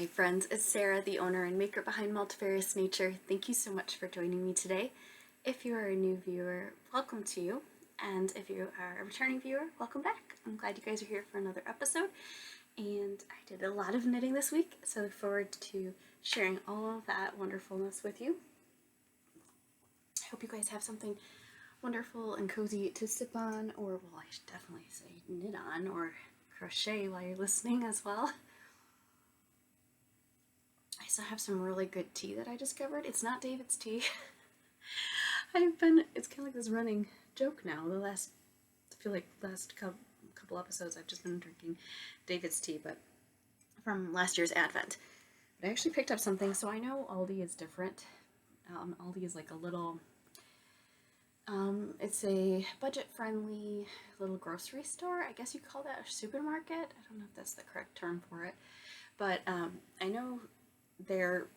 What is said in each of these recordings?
Hi friends, it's Sarah, the owner and maker behind Multifarious Nature. Thank you so much for joining me today. If you are a new viewer, welcome to you. And if you are a returning viewer, welcome back. I'm glad you guys are here for another episode. And I did a lot of knitting this week, so I look forward to sharing all of that wonderfulness with you. I hope you guys have something wonderful and cozy to sip on, or well, I should definitely say knit on or crochet while you're listening as well. I still have some really good tea that I discovered. It's not David's tea. it's kind of like this running joke now. I feel like last couple episodes I've just been drinking David's tea, but from last year's Advent. But I actually picked up something, so I know Aldi is different. Aldi is like a little, it's a budget-friendly little grocery store. I guess you call that a supermarket. I don't know if that's the correct term for it. But I know they're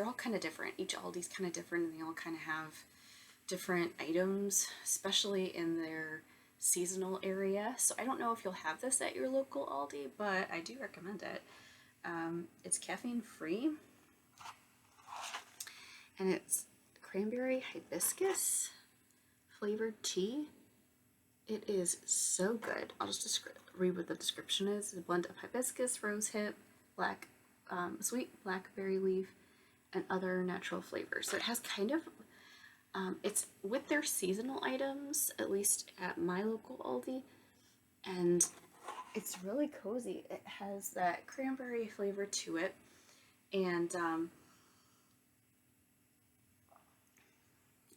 all kind of different. Each Aldi's kind of different, and they all kind of have different items, especially in their seasonal area. So I don't know if you'll have this at your local Aldi, but I do recommend it. It's caffeine free, and it's cranberry hibiscus flavored tea. It is so good. I'll just read what the description is. It's a blend of hibiscus, rosehip, sweet blackberry leaf, and other natural flavors. So it has kind of, it's with their seasonal items, at least at my local Aldi, and it's really cozy. It has that cranberry flavor to it, and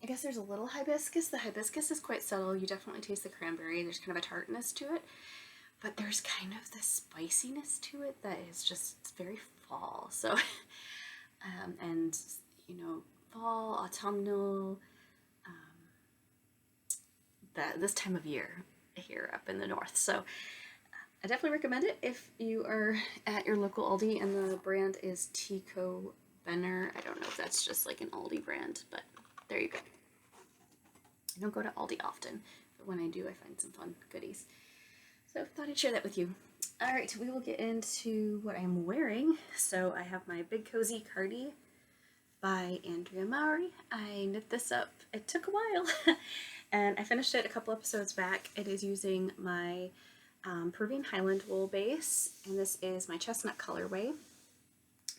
I guess there's a little hibiscus. The hibiscus is quite subtle. You definitely taste the cranberry. There's kind of a tartness to it, but there's kind of this spiciness to it that is just, it's very fall. So, and you know, fall, autumnal, this time of year here up in the north. So I definitely recommend it if you are at your local Aldi, and the brand is Tico Benner. I don't know if that's just like an Aldi brand, but there you go. I don't go to Aldi often, but when I do, I find some fun goodies. So I thought I'd share that with you. All right, we will get into what I'm wearing. So I have my Big Cozy Cardi by Andrea Mowry. I knit this up. It took a while, and I finished it a couple episodes back. It is using my Peruvian Highland wool base, and this is my Chestnut colorway.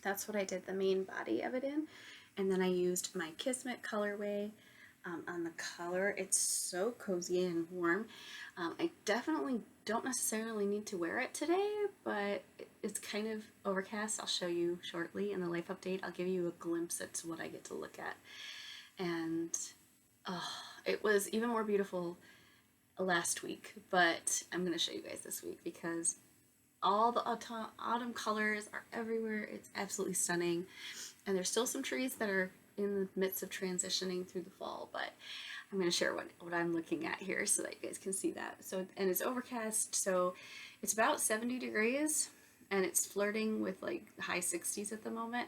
That's what I did the main body of it in, and then I used my Kismet colorway on the collar. It's so cozy and warm. I definitely don't necessarily need to wear it today, but it's kind of overcast. I'll show you shortly in the life update. I'll give you a glimpse at what I get to look at. And it was even more beautiful last week, but I'm going to show you guys this week because all the autumn colors are everywhere. It's absolutely stunning. And there's still some trees that are in the midst of transitioning through the fall, but I'm going to share what I'm looking at here so that you guys can see that. So, and it's overcast, so it's about 70 degrees, and it's flirting with like high 60s at the moment.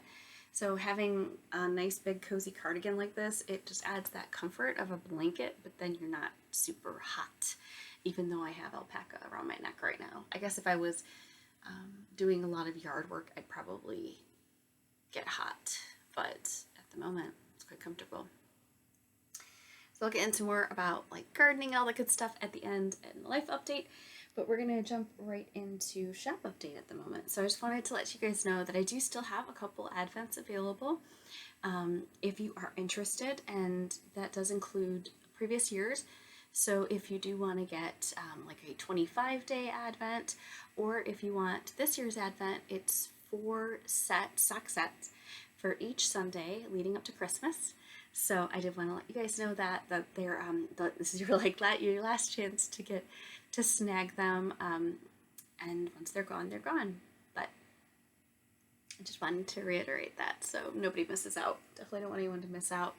So having a nice big cozy cardigan like this, it just adds that comfort of a blanket, but then you're not super hot, even though I have alpaca around my neck right now. I guess if I was doing a lot of yard work, I'd probably get hot, but at the moment, it's quite comfortable. So I'll get into more about like gardening and all that good stuff at the end in the life update, but we're going to jump right into shop update at the moment. So I just wanted to let you guys know that I do still have a couple Advents available if you are interested, and that does include previous years. So if you do want to get like a 25-day Advent, or if you want this year's Advent, it's 4 sock sets for each Sunday leading up to Christmas. So I did want to let you guys know that they're this is your last chance to snag them, and once they're gone, they're gone. But I just wanted to reiterate that so nobody misses out. Definitely don't want anyone to miss out.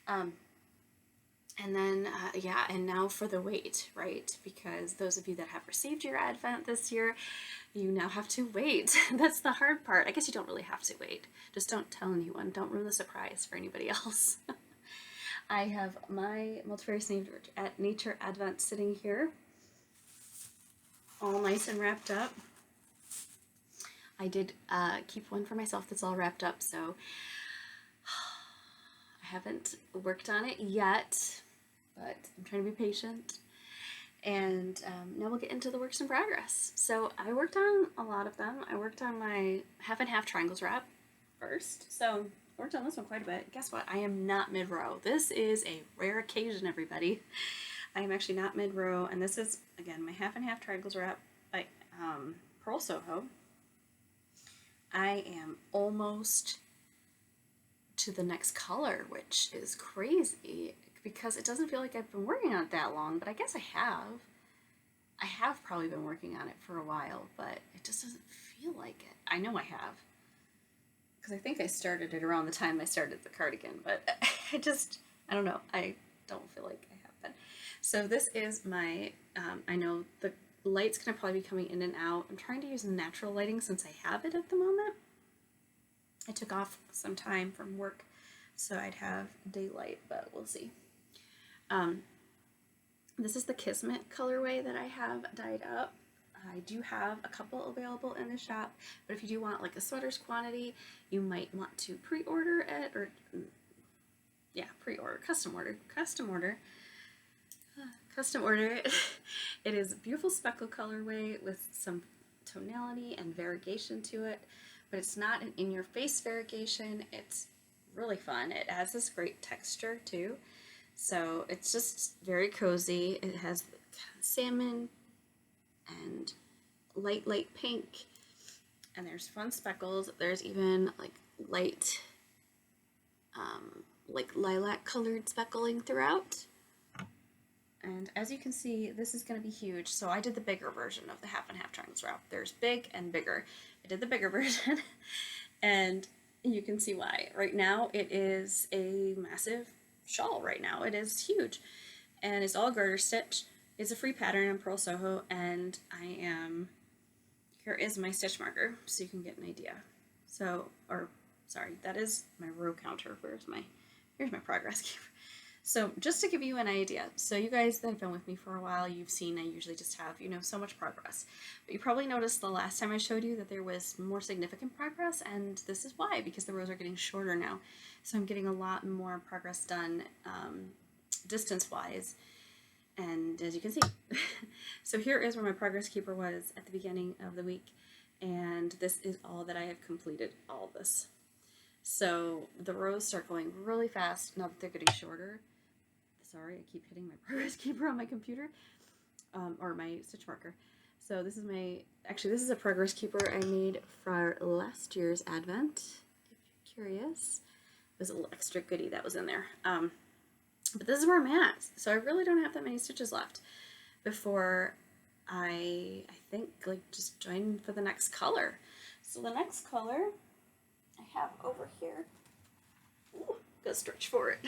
And then, yeah, and now for the wait, right? Because those of you that have received your Advent this year, you now have to wait. That's the hard part. I guess you don't really have to wait. Just don't tell anyone. Don't ruin the surprise for anybody else. I have my Multifarious Nature Advent sitting here, all nice and wrapped up. I did keep one for myself that's all wrapped up, so I haven't worked on it yet, but I'm trying to be patient. And now we'll get into the works in progress. So I worked on a lot of them. I worked on my half and half triangles wrap first. So I worked on this one quite a bit. Guess what? I am not mid-row. This is a rare occasion, everybody. I am actually not mid-row, and this is, again, my half and half triangles wrap by Pearl Soho. I am almost to the next color, which is crazy because it doesn't feel like I've been working on it that long, but I guess I have. I have probably been working on it for a while, but it just doesn't feel like it. I know I have, because I think I started it around the time I started the cardigan, but I don't know. I don't feel like I have been. So this is my, I know the light's gonna probably be coming in and out. I'm trying to use natural lighting since I have it at the moment. I took off some time from work so I'd have daylight, but we'll see. This is the Kismet colorway that I have dyed up. I do have a couple available in the shop, but if you do want like a sweater's quantity, you might want to pre-order it, or pre-order, custom order. It is a beautiful speckle colorway with some tonality and variegation to it, but it's not an in-your-face variegation. It's really fun. It has this great texture too, so it's just very cozy. It has salmon and light pink, and there's fun speckles. There's even like light like lilac colored speckling throughout. And as you can see, this is going to be huge. So I did the bigger version of the half and half triangles wrap. There's big and bigger. I did the bigger version, and you can see why. Right now, it is a massive shawl right now. It is huge, and it's all garter stitch. It's a free pattern in Pearl Soho, and here is my stitch marker, so you can get an idea. So, that is my row counter. Here's my progress keeper. So just to give you an idea, so you guys that have been with me for a while, you've seen I usually just have, so much progress. But you probably noticed the last time I showed you that there was more significant progress, and this is why, because the rows are getting shorter now. So I'm getting a lot more progress done distance-wise, and as you can see. So here is where my progress keeper was at the beginning of the week, and this is all that I have completed, all of this. So the rows start going really fast now that they're getting shorter. Sorry, I keep hitting my progress keeper on my computer, or my stitch marker. So this is a progress keeper I made for last year's Advent, if you're curious. There's a little extra goodie that was in there. But this is where I'm at. So I really don't have that many stitches left before I think just join for the next color. So the next color I have over here. Ooh, go stretch for it.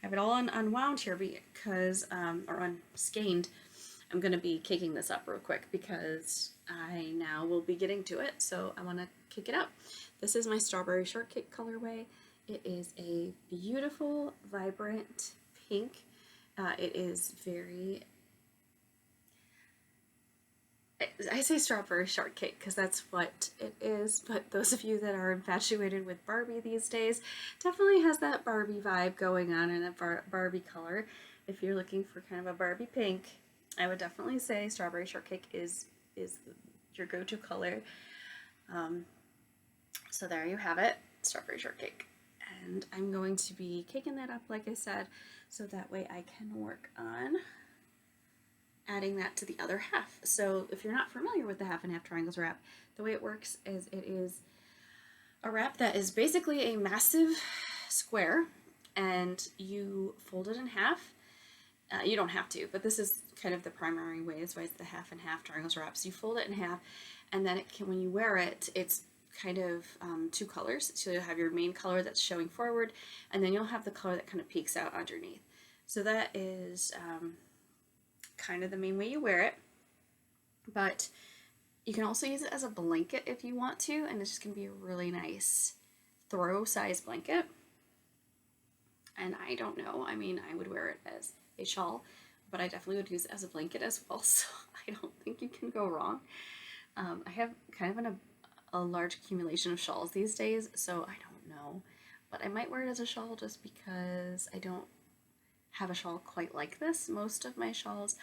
I have it all unwound here because, or unskeined. I'm going to be caking this up real quick because I now will be getting to it, so I want to kick it up. This is my Strawberry Shortcake colorway. It is a beautiful, vibrant pink. It is very... I say strawberry shortcake because that's what it is, but those of you that are infatuated with Barbie these days definitely has that Barbie vibe going on and a Barbie color. If you're looking for kind of a Barbie pink, I would definitely say strawberry shortcake is your go-to color. So there you have it, strawberry shortcake. And I'm going to be caking that up, like I said, so that way I can work on adding that to the other half. So if you're not familiar with the half and half triangles wrap, the way it works is it is a wrap that is basically a massive square, and you fold it in half. You don't have to, but this is kind of the primary way. That's why it's the half and half triangles wrap. So you fold it in half, and then when you wear it, it's kind of two colors. So you'll have your main color that's showing forward, and then you'll have the color that kind of peeks out underneath. So that is kind of the main way you wear it, but you can also use it as a blanket if you want to, and it's just going to be a really nice throw size blanket. And I don't know, I mean, I would wear it as a shawl, but I definitely would use it as a blanket as well, so I don't think you can go wrong. I have kind of a large accumulation of shawls these days, so I don't know. But I might wear it as a shawl just because I don't have a shawl quite like this. Most of my shawls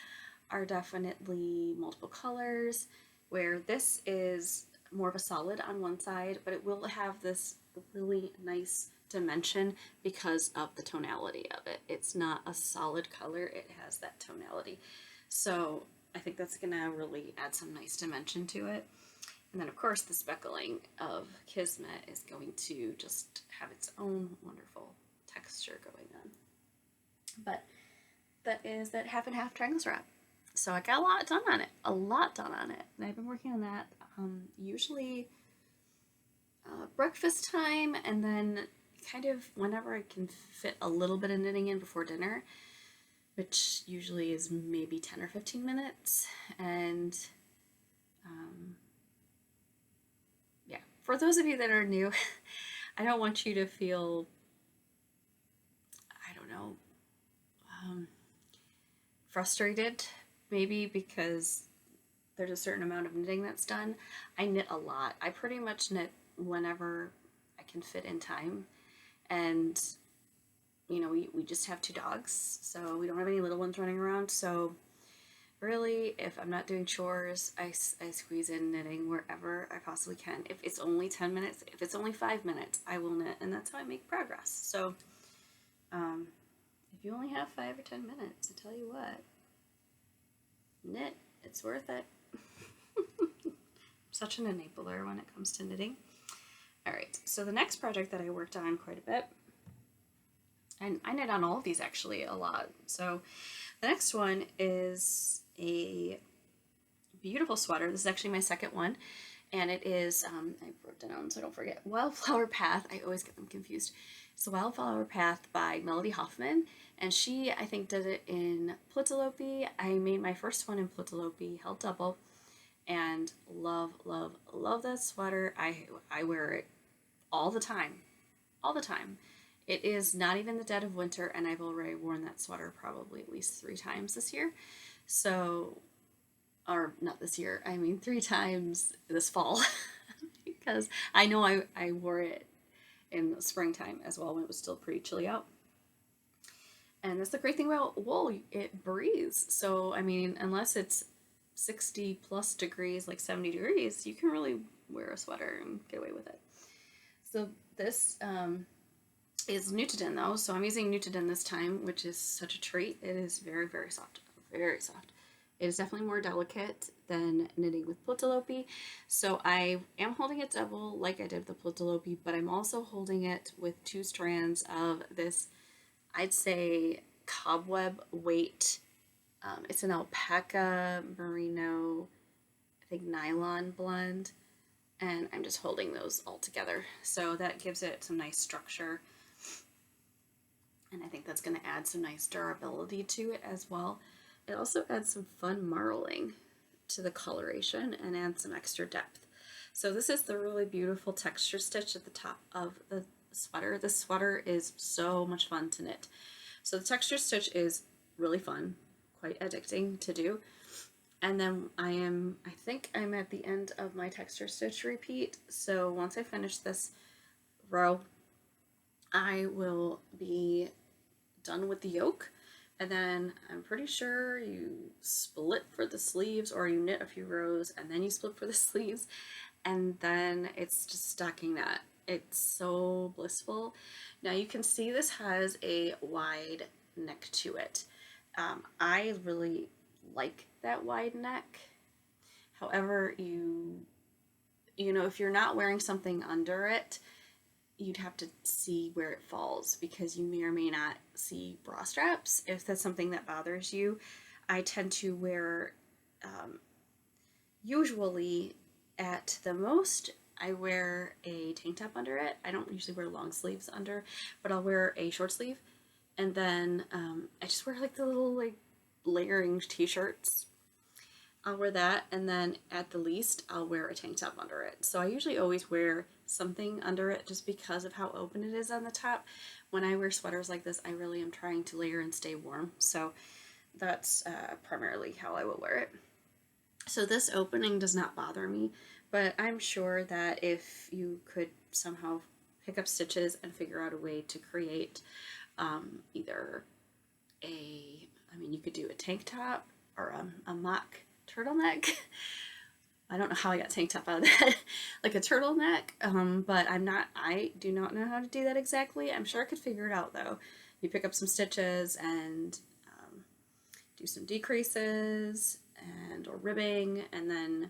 are definitely multiple colors, where this is more of a solid on one side, but it will have this really nice dimension because of the tonality of it. It's not a solid color, it has that tonality. So I think that's gonna really add some nice dimension to it. And then of course the speckling of Kismet is going to just have its own wonderful texture going on. But that is that half and half triangle strap. So I got a lot done on it, and I've been working on that usually breakfast time, and then kind of whenever I can fit a little bit of knitting in before dinner, which usually is maybe 10 or 15 minutes. And yeah, for those of you that are new, I don't want you to feel, I don't know, frustrated maybe because there's a certain amount of knitting that's done. I knit a lot. I pretty much knit whenever I can fit in time. And, you know, we just have 2 dogs, so we don't have any little ones running around. So really, if I'm not doing chores, I squeeze in knitting wherever I possibly can. If it's only 10 minutes, if it's only 5 minutes, I will knit, and that's how I make progress. So if you only have 5 or 10 minutes, I tell you what, knit, it's worth it. Such an enabler when it comes to knitting. All right, so the next project that I worked on quite a bit, and I knit on all of these actually a lot. So the next one is a beautiful sweater. This is actually my second one, and it is, I wrote it down so I don't forget, Wildflower Path. I always get them confused. It's the Wildflower Path by Melody Hoffman, and she, I think, did it in Plitalopi. I made my first one in Plitalopi, held double, and love, love, love that sweater. I wear it all the time, all the time. It is not even the dead of winter, and I've already worn that sweater probably at least 3 times this year. So, or not this year, I mean 3 times this fall, because I know I wore it in the springtime as well when it was still pretty chilly out. And that's the great thing about wool, it breathes. So, I mean, unless it's 60 plus degrees, like 70 degrees, you can really wear a sweater and get away with it. So this is Nutiden though, so I'm using Nutiden this time, which is such a treat. It is very, very soft, very soft. It is definitely more delicate than knitting with Plitalopi, so I am holding it double like I did with the Plitalopi, but I'm also holding it with 2 strands of this, I'd say, cobweb weight. It's an alpaca merino, I think, nylon blend, and I'm just holding those all together. So that gives it some nice structure, and I think that's going to add some nice durability to it as well. It also adds some fun marling to the coloration and adds some extra depth. So this is the really beautiful texture stitch at the top of the sweater. This sweater is so much fun to knit. So the texture stitch is really fun, quite addicting to do. And then I think I'm at the end of my texture stitch repeat. So once I finish this row, I will be done with the yoke. And then I'm pretty sure you split for the sleeves, or you knit a few rows and then you split for the sleeves. And then it's just stocking that. It's so blissful. Now you can see this has a wide neck to it. I really like that wide neck. However, you know, if you're not wearing something under it, you'd have to see where it falls, because you may or may not see bra straps. If that's something that bothers you, I tend to wear, usually at the most, I wear a tank top under it. I don't usually wear long sleeves under, but I'll wear a short sleeve. And then I just wear like the little like layering t-shirts. I'll wear that, and then at the least I'll wear a tank top under it. So I usually always wear something under it just because of how open it is on the top. When I wear sweaters like this, I really am trying to layer and stay warm. So that's primarily how I will wear it. So this opening does not bother me, but I'm sure that if you could somehow pick up stitches and figure out a way to create either you could do a tank top or a mock turtleneck. I don't know how I got tank top out of that, like a turtleneck, but I do not know how to do that exactly. I'm sure I could figure it out though. You pick up some stitches and do some decreases or ribbing, and then you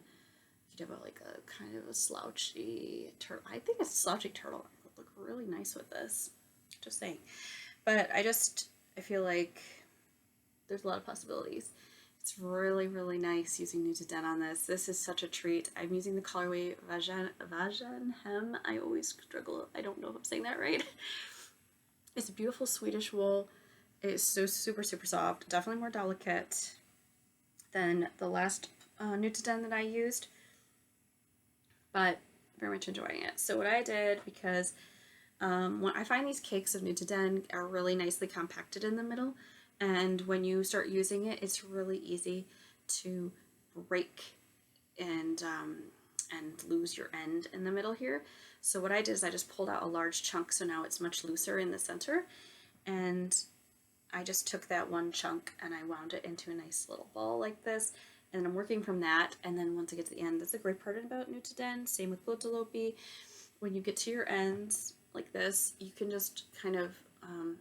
could have like a kind of a slouchy turtle. I think a slouchy turtle would look really nice with this. Just saying. But I feel like there's a lot of possibilities. It's really, really nice using Nutiden on this. This is such a treat. I'm using the colorway Vagen Hem. I always struggle. I don't know if I'm saying that right. It's a beautiful Swedish wool. It's so super, super soft. Definitely more delicate than the last Nutiden that I used. But very much enjoying it. So what I did, because when I find these cakes of Nutiden are really nicely compacted in the middle, and when you start using it, it's really easy to break and lose your end in the middle here. So what I did is I just pulled out a large chunk, so now it's much looser in the center, and I just took that one chunk and I wound it into a nice little ball like this, and I'm working from that. And then once I get to the end, that's a great part about Nutiden. Same with Blotolopi. When you get to your ends like this, you can just kind of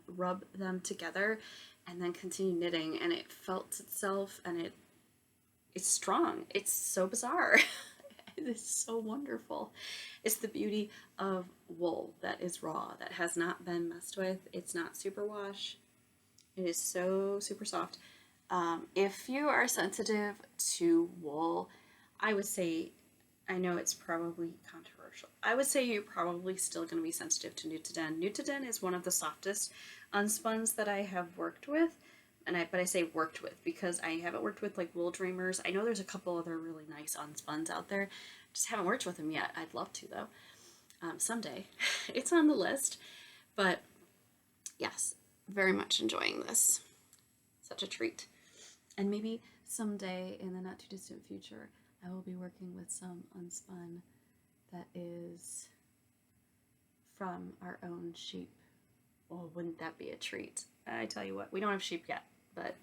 rub them together and then continue knitting, and it felts itself, and it's strong. It's so bizarre. It's so wonderful. It's the beauty of wool that is raw, that has not been messed with. It's not superwash. It is so super soft. If you are sensitive to wool, I would say, I know it's probably controversial, I would say you're probably still going to be sensitive to Nutiden. Nutiden is one of the softest unspuns that I have worked with, but I say worked with because I haven't worked with like Wool Dreamers. I know there's a couple other really nice unspuns out there. Just haven't worked with them yet. I'd love to though. Someday. It's on the list. But yes, very much enjoying this. Such a treat. And maybe someday in the not too distant future, I will be working with some unspun that is from our own sheep. Oh, wouldn't that be a treat? I tell you what, we don't have sheep yet, but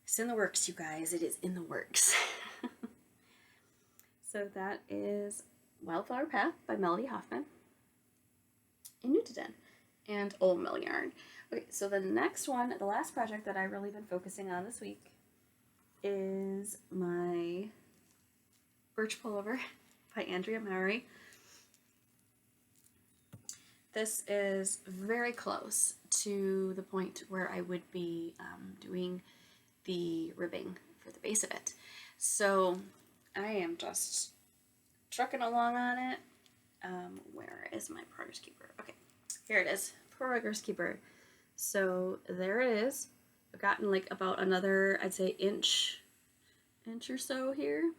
it's in the works, you guys. It is in the works. So that is Wildflower Path by Melody Hoffman in Nutiden and Old Mill Yarn. Okay, so the next one, the last project that I've really been focusing on this week is my Birch Pullover by Andrea Mowry. This is very close to the point where I would be doing the ribbing for the base of it. So I am just trucking along on it. Where is my progress keeper? Okay, here it is, progress keeper. So there it is. I've gotten like about another, I'd say inch or so here.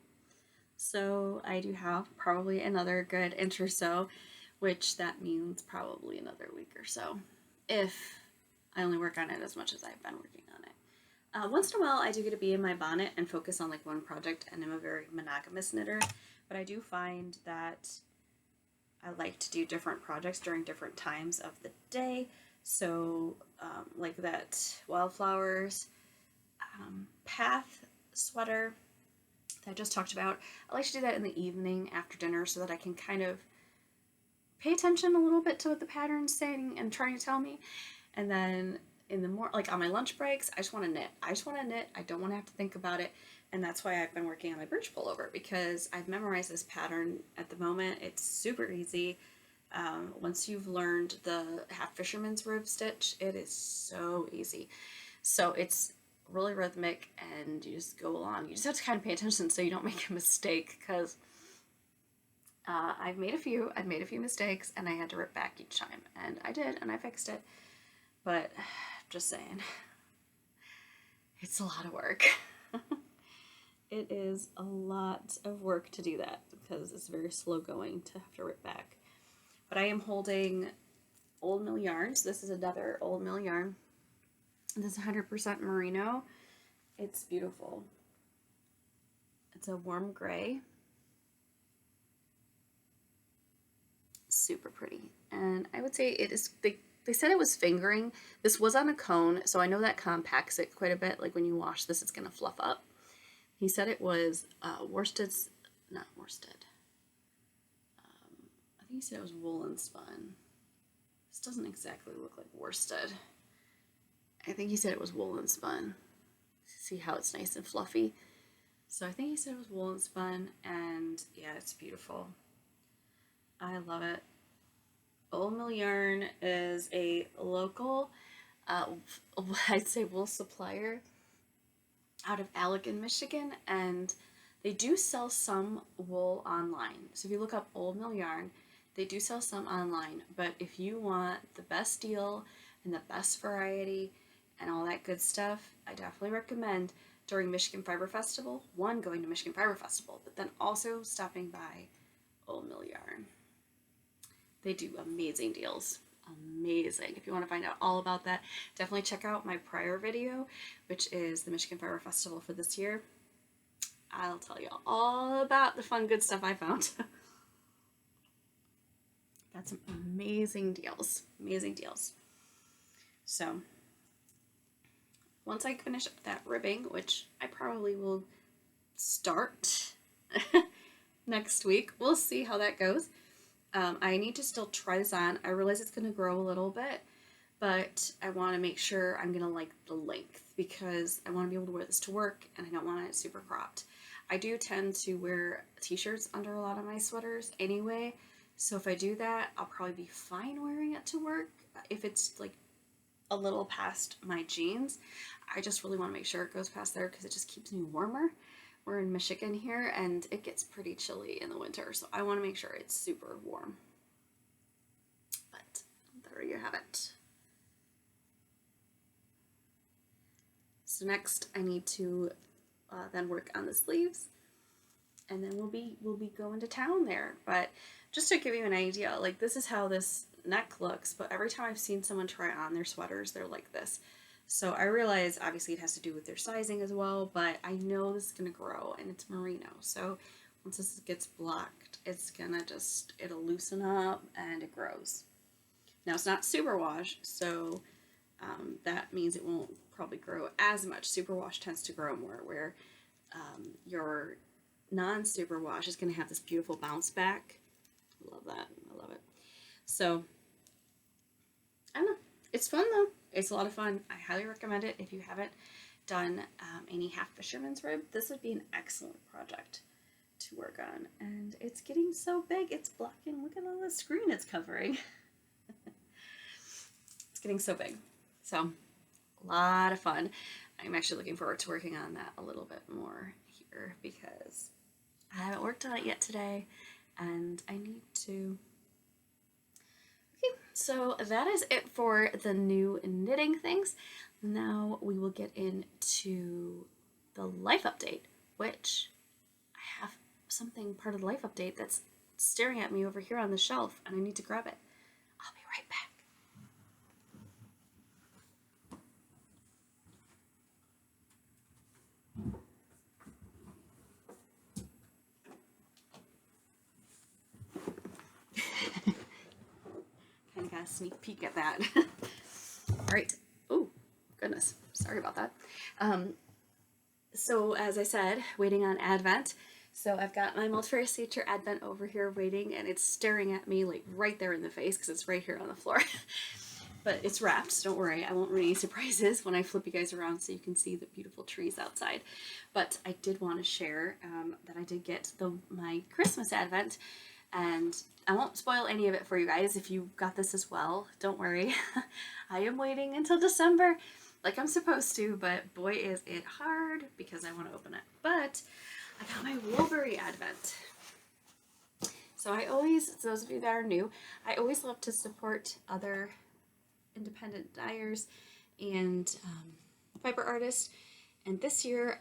So I do have probably another good inch or so, which that means probably another week or so, if I only work on it as much as I've been working on it. Once in a while, I do get to be in my bonnet and focus on like one project, and I'm a very monogamous knitter, but I do find that I like to do different projects during different times of the day. So like that Wildflowers Path sweater that I just talked about, I like to do that in the evening after dinner so that I can kind of pay attention a little bit to what the pattern's saying and trying to tell me. And then in the like on my lunch breaks, I just want to knit. I don't want to have to think about it. And that's why I've been working on my Birch Pullover, because I've memorized this pattern at the moment. It's super easy. Once you've learned the half fisherman's rib stitch, it is so easy. So it's really rhythmic, and you just go along. You just have to kind of pay attention so you don't make a mistake, because I've made a few mistakes, and I had to rip back each time, and I did, and I fixed it. But just saying, it's a lot of work. It is a lot of work to do that, because it's very slow going to have to rip back. But I am holding Old Mill yarns. This is another Old Mill yarn. This is 100% merino. It's beautiful. It's a warm gray. Super pretty. And I would say it is, they said it was fingering. This was on a cone, so I know that compacts it quite a bit. Like when you wash this, it's going to fluff up. He said it was Worsted's, not Worsted. I think he said it was woolen spun. This doesn't exactly look like worsted. I think he said it was woolen spun. See how it's nice and fluffy. So I think he said it was woolen spun, and yeah, it's beautiful. I love it. Old Mill Yarn is a local, I'd say wool supplier out of Allegan, Michigan, and they do sell some wool online. So if you look up Old Mill Yarn, they do sell some online, but if you want the best deal and the best variety and all that good stuff, I definitely recommend during Michigan Fiber Festival, one, going to Michigan Fiber Festival, but then also stopping by Old Mill Yarn. They do amazing deals. Amazing. If you want to find out all about that, definitely check out my prior video, which is the Michigan Fiber Festival for this year. I'll tell you all about the fun, good stuff I found. Got some amazing deals. Amazing deals. So, once I finish up that ribbing, which I probably will start next week, we'll see how that goes. I need to still try this on. I realize it's going to grow a little bit, but I want to make sure I'm going to like the length because I want to be able to wear this to work and I don't want it super cropped. I do tend to wear t-shirts under a lot of my sweaters anyway, so if I do that, I'll probably be fine wearing it to work. If it's like a little past my jeans, I just really want to make sure it goes past there because it just keeps me warmer. We're in Michigan here, and it gets pretty chilly in the winter, so I want to make sure it's super warm. But there you have it. So next, I need to then work on the sleeves, and then we'll be going to town there. But just to give you an idea, like this is how this neck looks. But every time I've seen someone try on their sweaters, they're like this. So I realize obviously it has to do with their sizing as well, but I know this is going to grow and it's merino. So once this gets blocked, it's going to just, it'll loosen up and it grows. Now it's not superwash, so that means it won't probably grow as much. Superwash tends to grow more, where your non-superwash is going to have this beautiful bounce back. I love that. I love it. So I don't know. It's fun though. It's a lot of fun. I highly recommend it. If you haven't done any half fisherman's rib, this would be an excellent project to work on. And it's getting so big, it's blocking. Look at all the screen it's covering. It's getting so big. So a lot of fun. I'm actually looking forward to working on that a little bit more here because I haven't worked on it yet today and I need to. Okay, so that is it for the new knitting things. Now we will get into the life update, which I have something part of the life update that's staring at me over here on the shelf and I need to grab it. I'll be right back. Kind of got a sneak peek at that. All right. Oh, goodness. Sorry about that. So as I said, waiting on Advent. So I've got my Multifarious Nature Advent over here waiting, and it's staring at me like right there in the face because it's right here on the floor. But it's wrapped, so don't worry. I won't ruin any surprises when I flip you guys around so you can see the beautiful trees outside. But I did want to share that I did get my Christmas Advent, and I won't spoil any of it for you guys if you got this as well. Don't worry. I am waiting until December like I'm supposed to, but boy is it hard because I want to open it. But I got my Woolberry Advent. So I always, those of you that are new, I always love to support other independent dyers and fiber artists. And this year,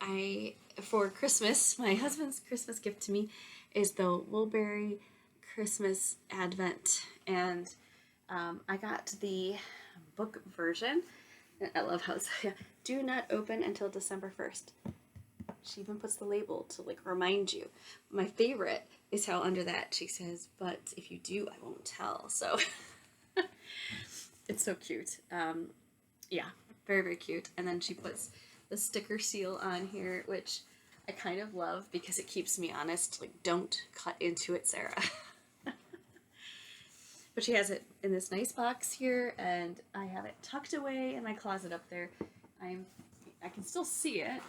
for Christmas, my husband's Christmas gift to me is the Woolberry Christmas Advent. And I got the book version. I love how it's, do not open until December 1st. she even puts the label to like remind you. My favorite is how under that she says, "But if you do, I won't tell." So it's so cute. Yeah, very, very cute. And then she puts the sticker seal on here, which I kind of love because it keeps me honest. Like, don't cut into it, Sarah. But she has it in this nice box here, and I have it tucked away in my closet up there. I can still see it,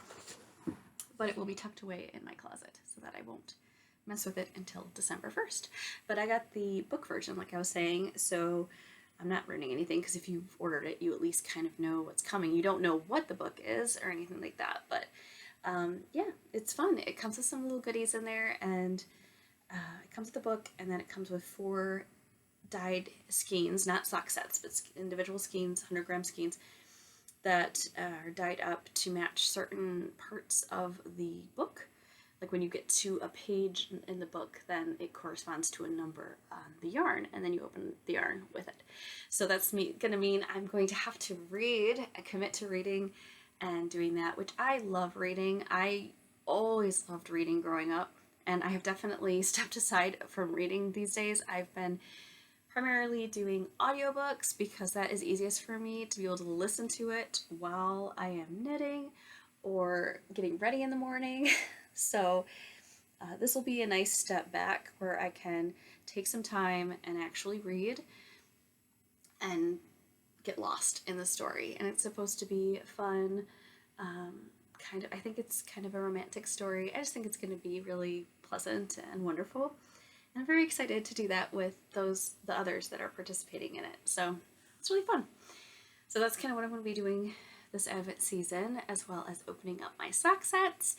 but it will be tucked away in my closet so that I won't mess with it until December 1st. But I got the book version, like I was saying, so I'm not ruining anything, because if you've ordered it, you at least kind of know what's coming. You don't know what the book is or anything like that, but yeah, it's fun. It comes with some little goodies in there, and it comes with the book, and then it comes with 4 dyed skeins, not sock sets, but individual skeins, 100-gram skeins, that are dyed up to match certain parts of the book. Like when you get to a page in the book, then it corresponds to a number on the yarn, and then you open the yarn with it. So that's gonna mean I'm going to have to read, commit to reading and doing that, which I love reading. I always loved reading growing up, and I have definitely stepped aside from reading these days. I've been primarily doing audiobooks because that is easiest for me to be able to listen to it while I am knitting or getting ready in the morning. So this will be a nice step back where I can take some time and actually read and get lost in the story. And it's supposed to be fun, I think it's kind of a romantic story. I just think it's going to be really pleasant and wonderful. And I'm very excited to do that with the others that are participating in it. So it's really fun. So that's kind of what I'm going to be doing this Advent season, as well as opening up my sock sets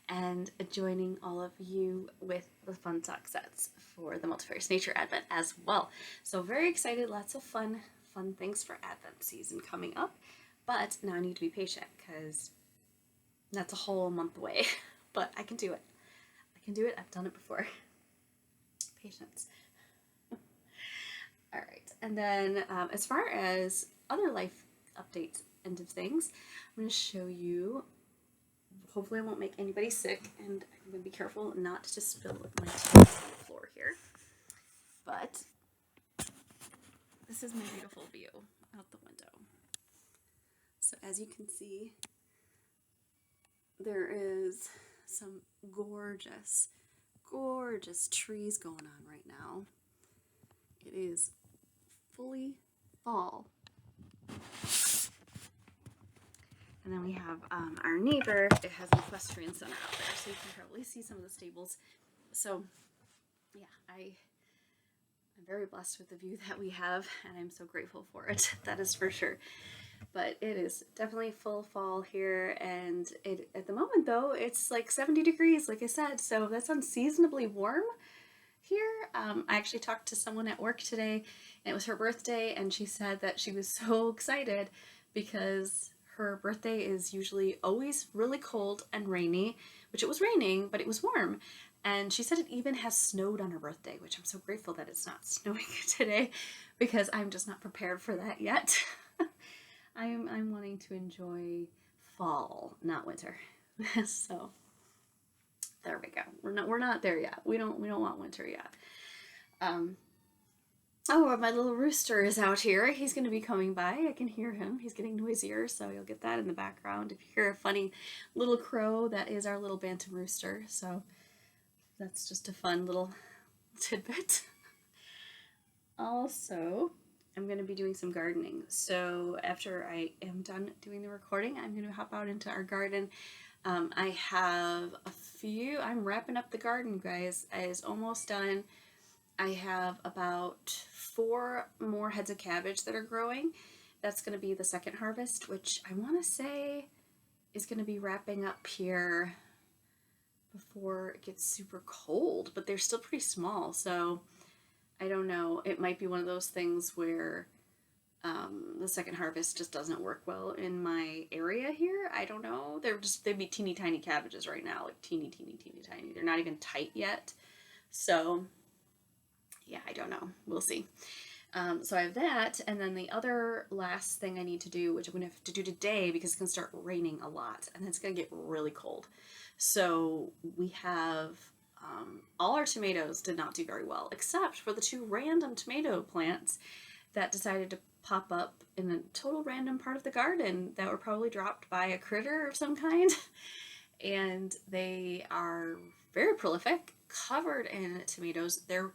and joining all of you with the fun sock sets for the Multifarious Nature Advent as well. So very excited, lots of fun things for Advent season coming up. But now I need to be patient because that's a whole month away. But I can do it. I can do it. I've done it before. Patience. All right, and then as far as other life updates and of things, I'm going to show you. Hopefully I won't make anybody sick, and I'm going to be careful not to spill my tea on the floor here. But this is my beautiful view out the window. So as you can see, there is some gorgeous trees going on right now. It is fully fall. And then we have our neighbor. It has an equestrian center out there, so you can probably see some of the stables. So yeah, I'm very blessed with the view that we have, and I'm so grateful for it. That is for sure. But it is definitely full fall here, and at the moment though, it's like 70 degrees, like I said, so that's unseasonably warm here. I actually talked to someone at work today, and it was her birthday, and she said that she was so excited because her birthday is usually always really cold and rainy, which it was raining, but it was warm. And she said it even has snowed on her birthday, which I'm so grateful that it's not snowing today because I'm just not prepared for that yet. I'm wanting to enjoy fall, not winter. So there we go. We're not there yet. We don't want winter yet. Oh, my little rooster is out here. He's going to be coming by. I can hear him. He's getting noisier, so you'll get that in the background. If you hear a funny little crow, that is our little bantam rooster. So that's just a fun little tidbit. Also, I'm going to be doing some gardening. So after I am done doing the recording, I'm going to hop out into our garden. I have I'm wrapping up the garden, guys. It is almost done. I have about 4 more heads of cabbage that are growing. That's going to be the second harvest, which I want to say is going to be wrapping up here before it gets super cold, but they're still pretty small, so I don't know. It might be one of those things where the second harvest just doesn't work well in my area here. I don't know. They'd be teeny tiny cabbages right now, like teeny tiny. They're not even tight yet. So yeah, I don't know. We'll see. So I have that, and then the other last thing I need to do, which I'm going to have to do today because it's going to start raining a lot, and then it's going to get really cold. So we have all our tomatoes did not do very well, except for the 2 random tomato plants that decided to pop up in a total random part of the garden that were probably dropped by a critter of some kind. And they are very prolific, covered in tomatoes. They're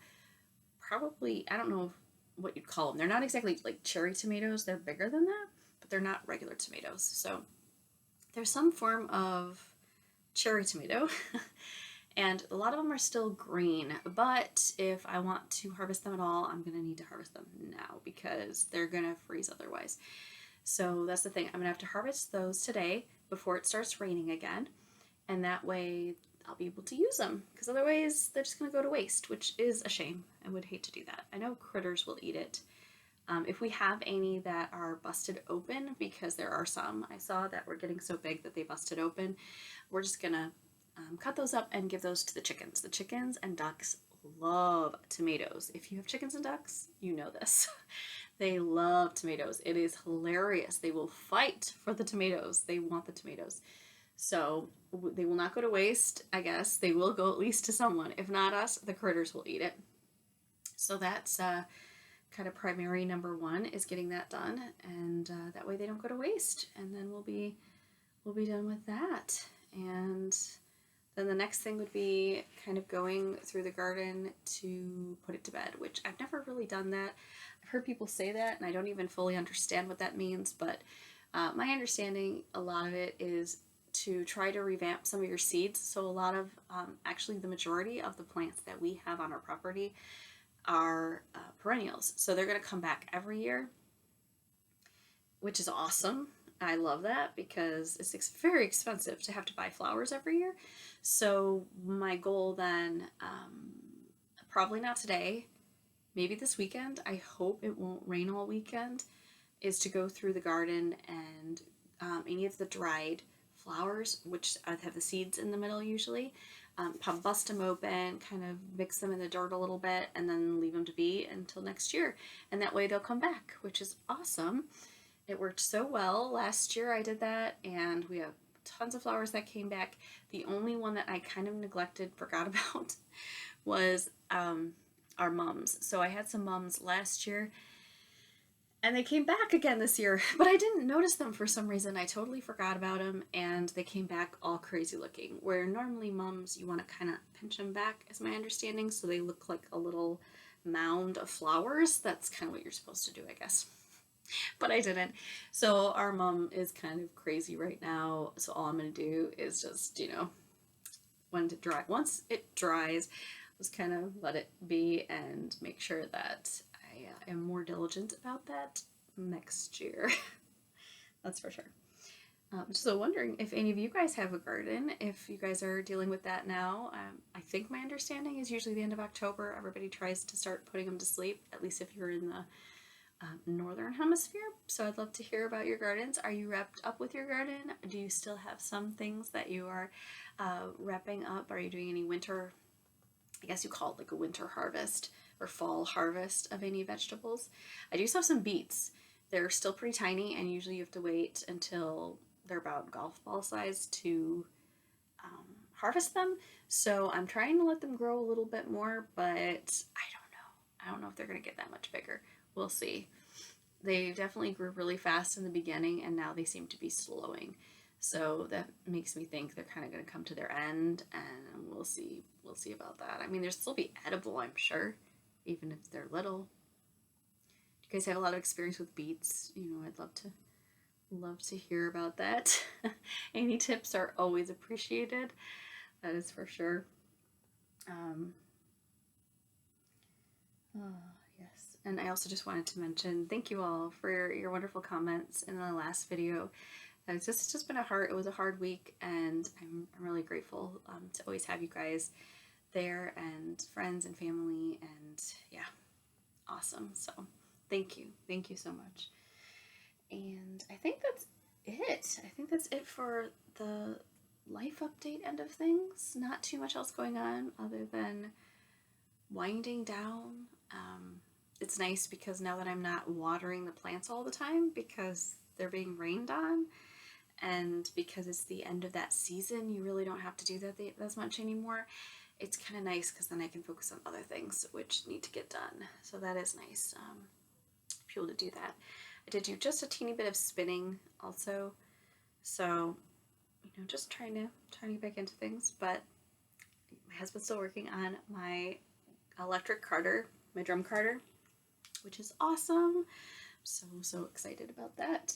probably, I don't know what you'd call them. They're not exactly like cherry tomatoes. They're bigger than that, but they're not regular tomatoes. So there's some form of cherry tomato. And a lot of them are still green, but if I want to harvest them at all, I'm going to need to harvest them now because they're going to freeze otherwise. So that's the thing. I'm going to have to harvest those today before it starts raining again. And that way I'll be able to use them because otherwise they're just going to go to waste, which is a shame. I would hate to do that. I know critters will eat it. If we have any that are busted open, because there are some I saw that were getting so big that they busted open, we're just going to cut those up and give those to the chickens. The chickens and ducks love tomatoes. If you have chickens and ducks, you know this. They love tomatoes. It is hilarious. They will fight for the tomatoes. They want the tomatoes. So they will not go to waste, I guess. They will go at least to someone. If not us, the critters will eat it. So that's kind of primary number 1 is getting that done, and that way they don't go to waste. And then we'll be done with that. And then the next thing would be kind of going through the garden to put it to bed, which I've never really done that. I've heard people say that, and I don't even fully understand what that means, but my understanding, a lot of it is to try to revamp some of your seeds. So a lot of, actually the majority of the plants that we have on our property are perennials. So they're going to come back every year, which is awesome. I love that because it's very expensive to have to buy flowers every year. So my goal then, probably not today, maybe this weekend, I hope it won't rain all weekend, is to go through the garden and any of the dried flowers, which have the seeds in the middle usually, bust them open, kind of mix them in the dirt a little bit, and then leave them to be until next year. And that way they'll come back, which is awesome. It worked so well. Last year I did that, and we have tons of flowers that came back. The only one that I kind of neglected, forgot about, was our mums. So I had some mums last year, and they came back again this year, but I didn't notice them for some reason. I totally forgot about them, and they came back all crazy looking. Where normally mums, you want to kind of pinch them back, is my understanding, so they look like a little mound of flowers. That's kind of what you're supposed to do, I guess. But I didn't. So our mum is kind of crazy right now. So all I'm going to do is just, once it dries, just kind of let it be and make sure that I am more diligent about that next year. That's for sure. So wondering if any of you guys have a garden, if you guys are dealing with that now. I think my understanding is usually the end of October, everybody tries to start putting them to sleep, at least if you're in the northern hemisphere. So I'd love to hear about your gardens. Are you wrapped up with your garden? Do you still have some things that you are wrapping up? Are you doing any winter, I guess you call it like a winter harvest or fall harvest of any vegetables? I do have some beets. They're still pretty tiny, and usually you have to wait until they're about golf ball size to harvest them. So I'm trying to let them grow a little bit more, but I don't know. I don't know if they're going to get that much bigger. We'll see. They definitely grew really fast in the beginning, and now they seem to be slowing. So that makes me think they're kind of going to come to their end, and we'll see. We'll see about that. I mean, they'll still be edible, I'm sure, even if they're little. Do you guys have a lot of experience with beets? I'd love to hear about that. Any tips are always appreciated. That is for sure. Yes, and I also just wanted to mention thank you all for your wonderful comments in the last video. It's just been it was a hard week, and I'm really grateful to always have you guys there, and friends and family, and yeah, awesome. So thank you so much. And I think that's it. I think that's it for the life update end of things. Not too much else going on other than winding down. it's nice because now that I'm not watering the plants all the time because they're being rained on, and because it's the end of that season, you really don't have to do that as much anymore. It's kind of nice because then I can focus on other things which need to get done. So that is nice, to be able to do that. I did do just a teeny bit of spinning also, so just trying to get back into things. But my husband's still working on my electric carder, my drum carder, which is awesome. I'm so excited about that,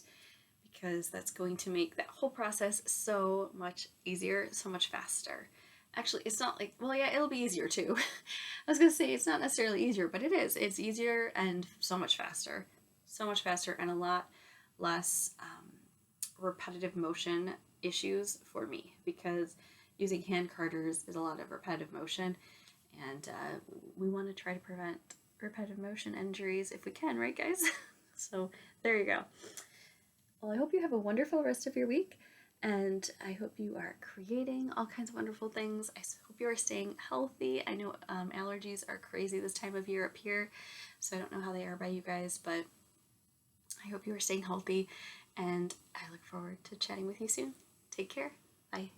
because that's going to make that whole process so much easier, so much faster. Actually, it's not like, well, yeah, it'll be easier too. I was gonna say it's not necessarily easier, but it is. It's easier and so much faster. So much faster and a lot less repetitive motion issues for me, because using hand carders is a lot of repetitive motion, and we want to try to prevent repetitive motion injuries if we can, right, guys? So there you go. Well, I hope you have a wonderful rest of your week, and I hope you are creating all kinds of wonderful things. I hope you are staying healthy. I know allergies are crazy this time of year up here, so I don't know how they are by you guys, but I hope you are staying healthy, and I look forward to chatting with you soon. Take care. Bye.